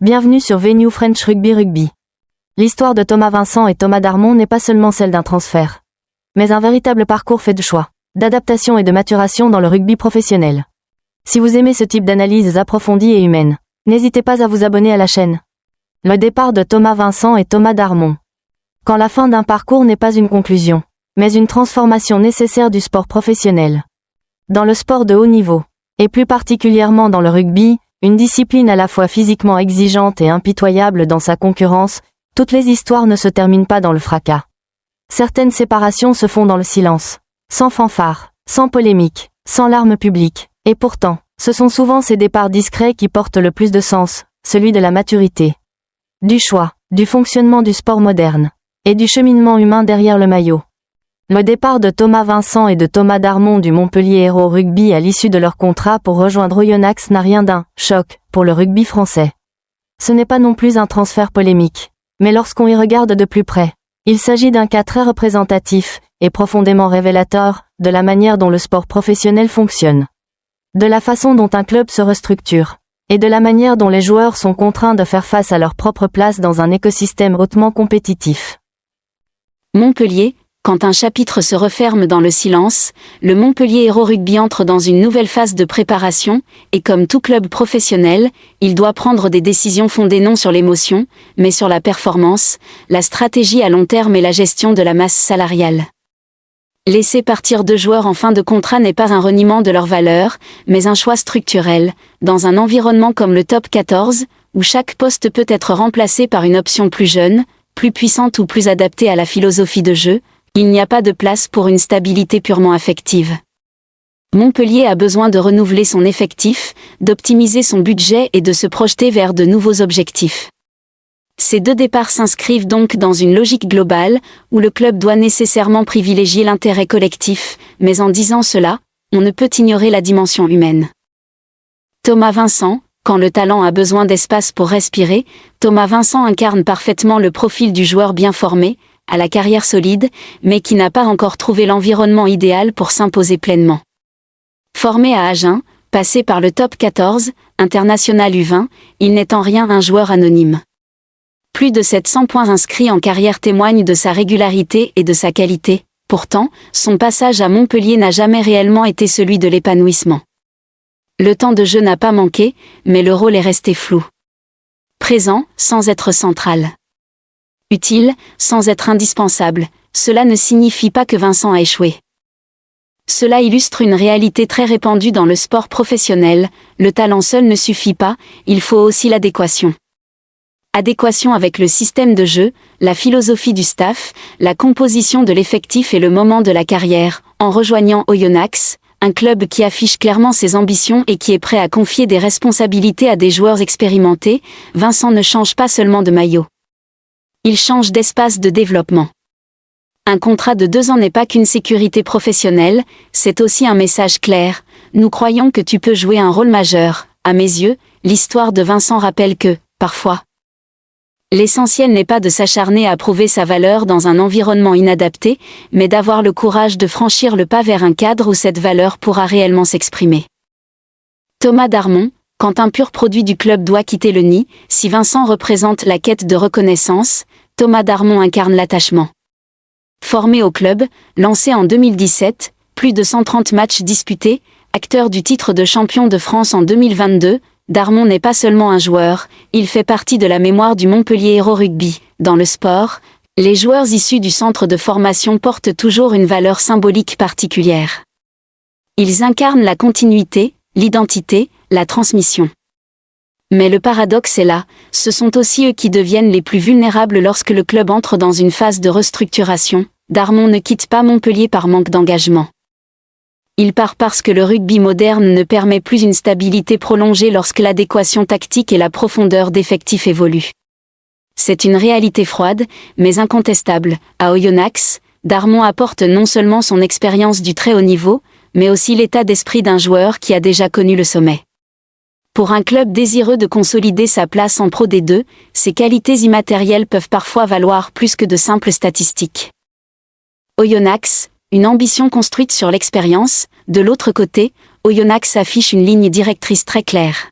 Bienvenue sur Venue French Rugby. L'histoire de Thomas Vincent et Thomas Darmon n'est pas seulement celle d'un transfert, mais un véritable parcours fait de choix, d'adaptation et de maturation dans le rugby professionnel. Si vous aimez ce type d'analyses approfondies et humaines, n'hésitez pas à vous abonner à la chaîne. Le départ de Thomas Vincent et Thomas Darmon. Quand la fin d'un parcours n'est pas une conclusion, mais une transformation nécessaire du sport professionnel. Dans le sport de haut niveau, et plus particulièrement dans le rugby, une discipline à la fois physiquement exigeante et impitoyable dans sa concurrence, toutes les histoires ne se terminent pas dans le fracas. Certaines séparations se font dans le silence, sans fanfare, sans polémique, sans larmes publiques, et pourtant, ce sont souvent ces départs discrets qui portent le plus de sens, celui de la maturité, du choix, du fonctionnement du sport moderne, et du cheminement humain derrière le maillot. Le départ de Thomas Vincent et de Thomas Darmon du Montpellier Hérault Rugby à l'issue de leur contrat pour rejoindre Oyonnax n'a rien d'un choc pour le rugby français. Ce n'est pas non plus un transfert polémique, mais lorsqu'on y regarde de plus près, il s'agit d'un cas très représentatif et profondément révélateur de la manière dont le sport professionnel fonctionne, de la façon dont un club se restructure, et de la manière dont les joueurs sont contraints de faire face à leur propre place dans un écosystème hautement compétitif. Montpellier. Quand un chapitre se referme dans le silence, le Montpellier Hérault Rugby entre dans une nouvelle phase de préparation, et comme tout club professionnel, il doit prendre des décisions fondées non sur l'émotion, mais sur la performance, la stratégie à long terme et la gestion de la masse salariale. Laisser partir 2 joueurs en fin de contrat n'est pas un reniement de leur valeur, mais un choix structurel, dans un environnement comme le top 14, où chaque poste peut être remplacé par une option plus jeune, plus puissante ou plus adaptée à la philosophie de jeu. Il n'y a pas de place pour une stabilité purement affective. Montpellier a besoin de renouveler son effectif, d'optimiser son budget et de se projeter vers de nouveaux objectifs. Ces 2 départs s'inscrivent donc dans une logique globale, où le club doit nécessairement privilégier l'intérêt collectif, mais en disant cela, on ne peut ignorer la dimension humaine. Thomas Vincent. Quand le talent a besoin d'espace pour respirer, Thomas Vincent incarne parfaitement le profil du joueur bien formé, à la carrière solide, mais qui n'a pas encore trouvé l'environnement idéal pour s'imposer pleinement. Formé à Agen, passé par le top 14, international U20, il n'est en rien un joueur anonyme. Plus de 700 points inscrits en carrière témoignent de sa régularité et de sa qualité. Pourtant, son passage à Montpellier n'a jamais réellement été celui de l'épanouissement. Le temps de jeu n'a pas manqué, mais le rôle est resté flou. Présent, sans être central. Utile, sans être indispensable, cela ne signifie pas que Vincent a échoué. Cela illustre une réalité très répandue dans le sport professionnel, le talent seul ne suffit pas, il faut aussi l'adéquation. Adéquation avec le système de jeu, la philosophie du staff, la composition de l'effectif et le moment de la carrière. En rejoignant Oyonnax, un club qui affiche clairement ses ambitions et qui est prêt à confier des responsabilités à des joueurs expérimentés, Vincent ne change pas seulement de maillot. Il change d'espace de développement. Un contrat de 2 ans n'est pas qu'une sécurité professionnelle, c'est aussi un message clair. Nous croyons que tu peux jouer un rôle majeur. À mes yeux, l'histoire de Vincent rappelle que, parfois, l'essentiel n'est pas de s'acharner à prouver sa valeur dans un environnement inadapté, mais d'avoir le courage de franchir le pas vers un cadre où cette valeur pourra réellement s'exprimer. Thomas Darmon. Quand un pur produit du club doit quitter le nid, si Vincent représente la quête de reconnaissance, Thomas Darmon incarne l'attachement. Formé au club, lancé en 2017, plus de 130 matchs disputés, acteur du titre de champion de France en 2022, Darmon n'est pas seulement un joueur, il fait partie de la mémoire du Montpellier Hérault Rugby. Dans le sport, les joueurs issus du centre de formation portent toujours une valeur symbolique particulière. Ils incarnent la continuité, l'identité, la transmission. Mais le paradoxe est là, ce sont aussi eux qui deviennent les plus vulnérables lorsque le club entre dans une phase de restructuration. Darmon ne quitte pas Montpellier par manque d'engagement. Il part parce que le rugby moderne ne permet plus une stabilité prolongée lorsque l'adéquation tactique et la profondeur d'effectifs évoluent. C'est une réalité froide, mais incontestable. À Oyonnax, Darmon apporte non seulement son expérience du très haut niveau, mais aussi l'état d'esprit d'un joueur qui a déjà connu le sommet. Pour un club désireux de consolider sa place en Pro D2, ses qualités immatérielles peuvent parfois valoir plus que de simples statistiques. Oyonnax, une ambition construite sur l'expérience. De l'autre côté, Oyonnax affiche une ligne directrice très claire.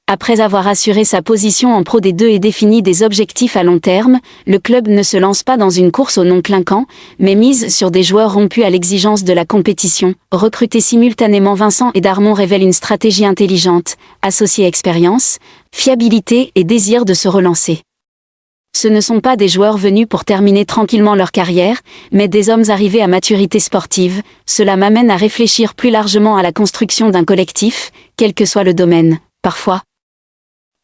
Après avoir assuré sa position en Pro D2 et défini des objectifs à long terme, le club ne se lance pas dans une course au non clinquant, mais mise sur des joueurs rompus à l'exigence de la compétition. Recruter simultanément Vincent et Darmon révèle une stratégie intelligente, associée expérience, fiabilité et désir de se relancer. Ce ne sont pas des joueurs venus pour terminer tranquillement leur carrière, mais des hommes arrivés à maturité sportive. Cela m'amène à réfléchir plus largement à la construction d'un collectif, quel que soit le domaine. Parfois,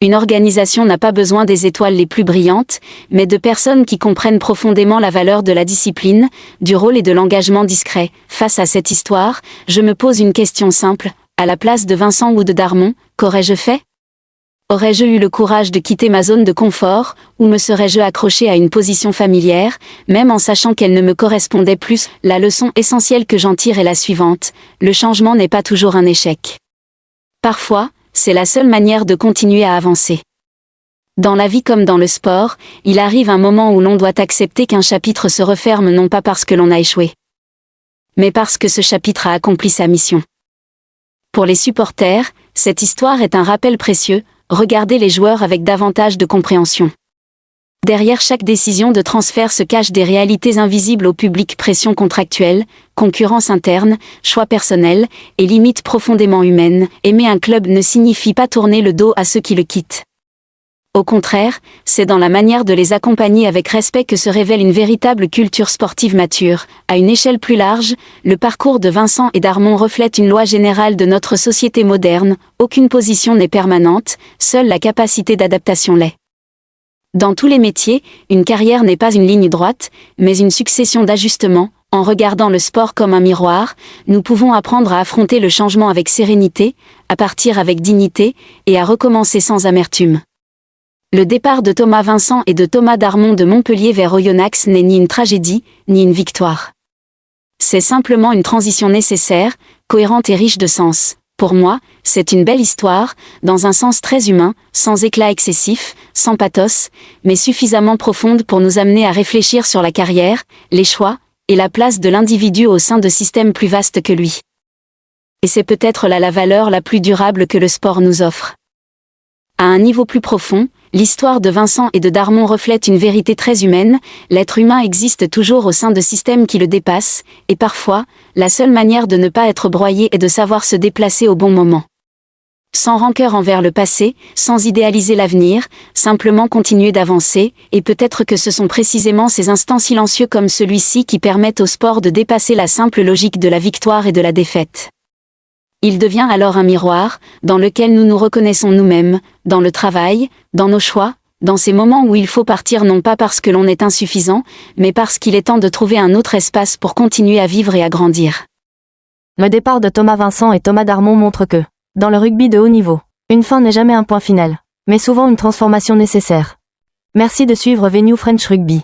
une organisation n'a pas besoin des étoiles les plus brillantes, mais de personnes qui comprennent profondément la valeur de la discipline, du rôle et de l'engagement discret. Face à cette histoire, je me pose une question simple. À la place de Vincent ou de Darmon, qu'aurais-je fait ? Aurais-je eu le courage de quitter ma zone de confort, ou me serais-je accroché à une position familière, même en sachant qu'elle ne me correspondait plus ? La leçon essentielle que j'en tire est la suivante. Le changement n'est pas toujours un échec. Parfois, c'est la seule manière de continuer à avancer. Dans la vie comme dans le sport, il arrive un moment où l'on doit accepter qu'un chapitre se referme non pas parce que l'on a échoué, mais parce que ce chapitre a accompli sa mission. Pour les supporters, cette histoire est un rappel précieux, regardez les joueurs avec davantage de compréhension. Derrière chaque décision de transfert se cachent des réalités invisibles au public: pression contractuelle, concurrence interne, choix personnels, et limites profondément humaines. Aimer un club ne signifie pas tourner le dos à ceux qui le quittent. Au contraire, c'est dans la manière de les accompagner avec respect que se révèle une véritable culture sportive mature. À une échelle plus large, le parcours de Vincent et Darmon reflète une loi générale de notre société moderne: aucune position n'est permanente, seule la capacité d'adaptation l'est. Dans tous les métiers, une carrière n'est pas une ligne droite, mais une succession d'ajustements. En regardant le sport comme un miroir, nous pouvons apprendre à affronter le changement avec sérénité, à partir avec dignité, et à recommencer sans amertume. Le départ de Thomas Vincent et de Thomas Darmon de Montpellier vers Oyonnax n'est ni une tragédie, ni une victoire. C'est simplement une transition nécessaire, cohérente et riche de sens. Pour moi, c'est une belle histoire, dans un sens très humain, sans éclat excessif, sans pathos, mais suffisamment profonde pour nous amener à réfléchir sur la carrière, les choix, et la place de l'individu au sein de systèmes plus vastes que lui. Et c'est peut-être là la valeur la plus durable que le sport nous offre. À un niveau plus profond, l'histoire de Vincent et de Darmon reflète une vérité très humaine: l'être humain existe toujours au sein de systèmes qui le dépassent, et parfois, la seule manière de ne pas être broyé est de savoir se déplacer au bon moment. Sans rancœur envers le passé, sans idéaliser l'avenir, simplement continuer d'avancer, et peut-être que ce sont précisément ces instants silencieux comme celui-ci qui permettent au sport de dépasser la simple logique de la victoire et de la défaite. Il devient alors un miroir, dans lequel nous nous reconnaissons nous-mêmes, dans le travail, dans nos choix, dans ces moments où il faut partir non pas parce que l'on est insuffisant, mais parce qu'il est temps de trouver un autre espace pour continuer à vivre et à grandir. Le départ de Thomas Vincent et Thomas Darmon montre que, dans le rugby de haut niveau, une fin n'est jamais un point final, mais souvent une transformation nécessaire. Merci de suivre Venue French Rugby.